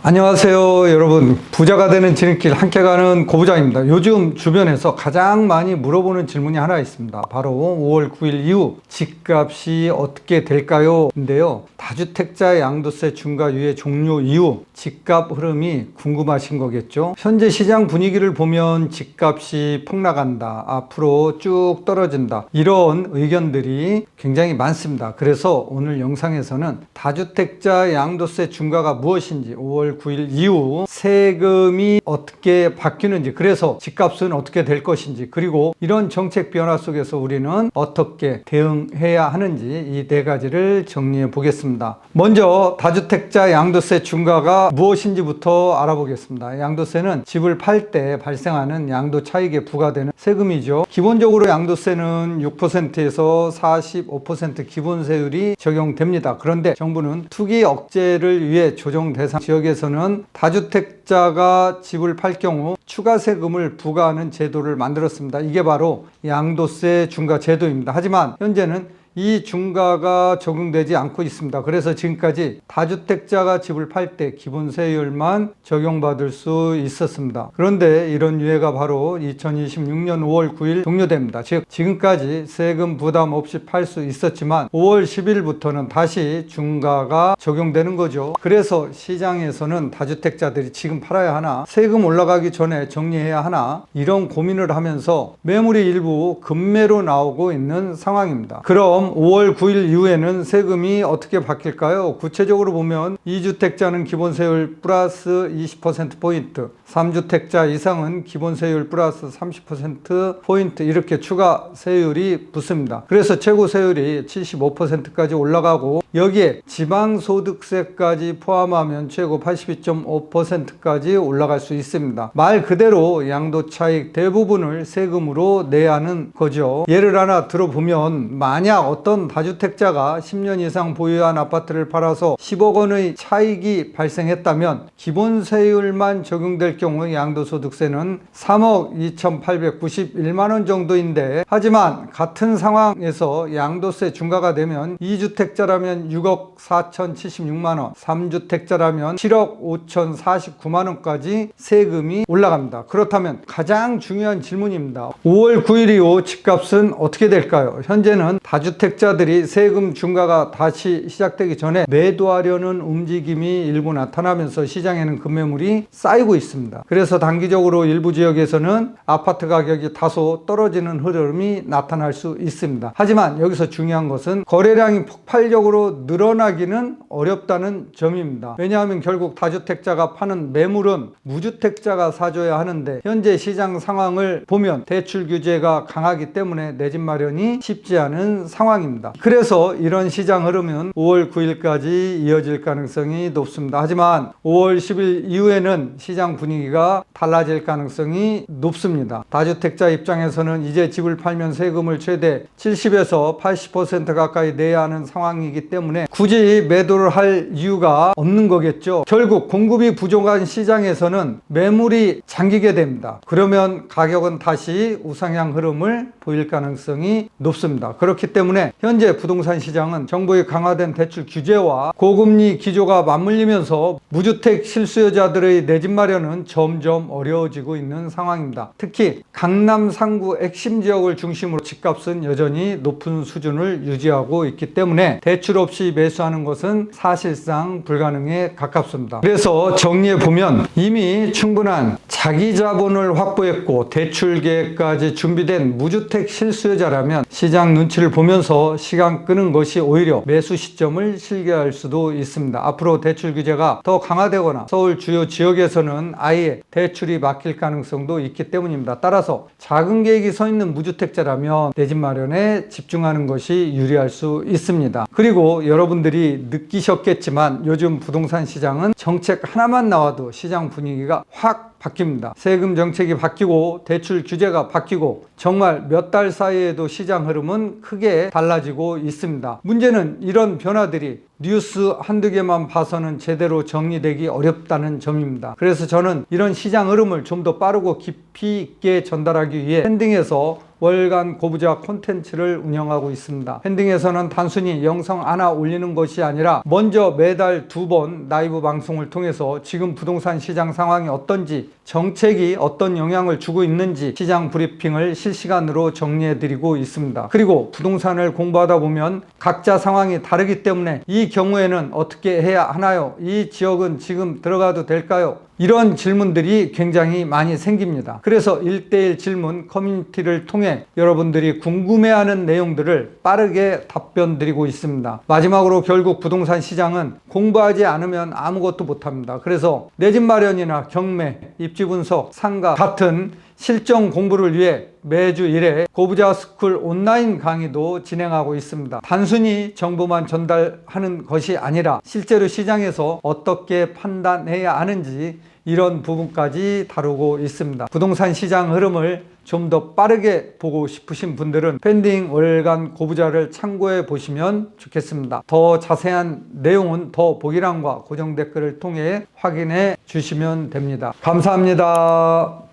안녕하세요 여러분, 부자가 되는 지름길 함께 가는 고부장입니다. 요즘 주변에서 가장 많이 물어보는 질문이 하나 있습니다. 바로 5월 9일 이후 집값이 어떻게 될까요? 인데요, 다주택자 양도세 중과 유예 종료 이후 집값 흐름이 궁금하신 거겠죠. 현재 시장 분위기를 보면 집값이 폭락한다, 앞으로 쭉 떨어진다, 이런 의견들이 굉장히 많습니다. 그래서 오늘 영상에서는 다주택자 양도세 중과가 무엇인지, 5월 9일 이후 세금이 어떻게 바뀌는지, 그래서 집값은 어떻게 될 것인지, 그리고 이런 정책 변화 속에서 우리는 어떻게 대응해야 하는지, 이 네 가지를 정리해 보겠습니다. 먼저 다주택자 양도세 중과가 무엇인지부터 알아보겠습니다. 양도세는 집을 팔 때 발생하는 양도 차익에 부과되는 세금이죠. 기본적으로 양도세는 6%에서 45% 기본세율이 적용됩니다. 그런데 정부는 투기 억제를 위해 조정 대상 지역에서는 다주택자가 집을 팔 경우 추가 세금을 부과하는 제도를 만들었습니다. 이게 바로 양도세 중과 제도입니다. 하지만 현재는 이 중과가 적용되지 않고 있습니다. 그래서 지금까지 다주택자가 집을 팔 때 기본세율만 적용받을 수 있었습니다. 그런데 이런 유예가 바로 2026년 5월 9일 종료됩니다. 즉 지금까지 세금 부담 없이 팔 수 있었지만 5월 10일부터는 다시 중과가 적용되는 거죠. 그래서 시장에서는 다주택자들이 지금 팔아야 하나, 세금 올라가기 전에 정리해야 하나, 이런 고민을 하면서 매물이 일부 급매로 나오고 있는 상황입니다. 그럼 5월 9일 이후에는 세금이 어떻게 바뀔까요? 구체적으로 보면 2주택자는 기본세율 플러스 20%포인트, 3주택자 이상은 기본세율 플러스 30%포인트, 이렇게 추가 세율이 붙습니다. 그래서 최고 세율이 75%까지 올라가고, 여기에 지방소득세까지 포함하면 최고 82.5%까지 올라갈 수 있습니다. 말 그대로 양도차익 대부분을 세금으로 내야 하는 거죠. 예를 하나 들어보면, 만약 어떤 다주택자가 10년 이상 보유한 아파트를 팔아서 10억 원의 차익이 발생했다면 기본세율만 적용될 경우 양도소득세는 3억 2,891만 원 정도인데, 하지만 같은 상황에서 양도세 중과가 되면 2주택자라면 6억 4,076만 원, 3주택자라면 7억 5,049만 원까지 세금이 올라갑니다. 그렇다면 가장 중요한 질문입니다. 5월 9일 이후 집값은 어떻게 될까요? 현재는 다주택자들이 세금 중과가 다시 시작되기 전에 매도하려는 움직임이 일부 나타나면서 시장에는 급매물이 쌓이고 있습니다. 그래서 단기적으로 일부 지역에서는 아파트 가격이 다소 떨어지는 흐름이 나타날 수 있습니다. 하지만 여기서 중요한 것은 거래량이 폭발적으로 늘어나기는 어렵다는 점입니다. 왜냐하면 결국 다주택자가 파는 매물은 무주택자가 사줘야 하는데, 현재 시장 상황을 보면 대출 규제가 강하기 때문에 내 집 마련이 쉽지 않은 상황입니다. 그래서 이런 시장 흐름은 5월 9일까지 이어질 가능성이 높습니다. 하지만 5월 10일 이후에는 시장 분위기가 달라질 가능성이 높습니다. 다주택자 입장에서는 이제 집을 팔면 세금을 최대 70에서 80% 가까이 내야 하는 상황이기 때문에 굳이 매도를 할 이유가 없는 거겠죠. 결국 공급이 부족한 시장에서는 매물이 잠기게 됩니다. 그러면 가격은 다시 우상향 흐름을 보일 가능성이 높습니다. 그렇기 때문에 현재 부동산 시장은 정부의 강화된 대출 규제와 고금리 기조가 맞물리면서 무주택 실수요자들의 내 집 마련은 점점 어려워지고 있는 상황입니다. 특히 강남 상구 핵심 지역을 중심으로 집값은 여전히 높은 수준을 유지하고 있기 때문에 대출 없이 매수하는 것은 사실상 불가능에 가깝습니다. 그래서 정리해 보면, 이미 충분한 자기 자본을 확보했고 대출 계획까지 준비된 무주택 실수요자라면 시장 눈치를 보면서 시간 끄는 것이 오히려 매수 시점을 실개할 수도 있습니다. 앞으로 대출 규제가 더 강화되거나 서울 주요 지역에서는 아예 대출이 막힐 가능성도 있기 때문입니다. 따라서 작은 계획이 서 있는 무주택자라면 내 집 마련에 집중하는 것이 유리할 수 있습니다. 그리고 여러분들이 느끼셨겠지만 요즘 부동산 시장은 정책 하나만 나와도 시장 분위기가 확 바뀝니다. 세금 정책이 바뀌고 대출 규제가 바뀌고 정말 몇 달 사이에도 시장 흐름은 크게 달라지고 있습니다. 문제는 이런 변화들이 뉴스 한두 개만 봐서는 제대로 정리되기 어렵다는 점입니다. 그래서 저는 이런 시장 흐름을 좀 더 빠르고 깊이 있게 전달하기 위해 팬딩에서 월간 고부자 콘텐츠를 운영하고 있습니다. 팬딩에서는 단순히 영상 하나 올리는 것이 아니라 먼저 매달 2번 라이브 방송을 통해서 지금 부동산 시장 상황이 어떤지, 정책이 어떤 영향을 주고 있는지 시장 브리핑을 실시간으로 정리해드리고 있습니다. 그리고 부동산을 공부하다 보면 각자 상황이 다르기 때문에 이 경우에는 어떻게 해야 하나요? 이 지역은 지금 들어가도 될까요? 이런 질문들이 굉장히 많이 생깁니다. 그래서 1대1 질문 커뮤니티를 통해 여러분들이 궁금해하는 내용들을 빠르게 답변 드리고 있습니다. 마지막으로 결국 부동산 시장은 공부하지 않으면 아무것도 못합니다. 그래서 내 집 마련이나 경매, 입지 분석, 상가 같은 실전 공부를 위해 매주 1회 고부자 스쿨 온라인 강의도 진행하고 있습니다. 단순히 정보만 전달하는 것이 아니라 실제로 시장에서 어떻게 판단해야 하는지 이런 부분까지 다루고 있습니다. 부동산 시장 흐름을 좀 더 빠르게 보고 싶으신 분들은 팬딩 월간 고부자를 참고해 보시면 좋겠습니다. 더 자세한 내용은 더 보기란과 고정 댓글을 통해 확인해 주시면 됩니다. 감사합니다.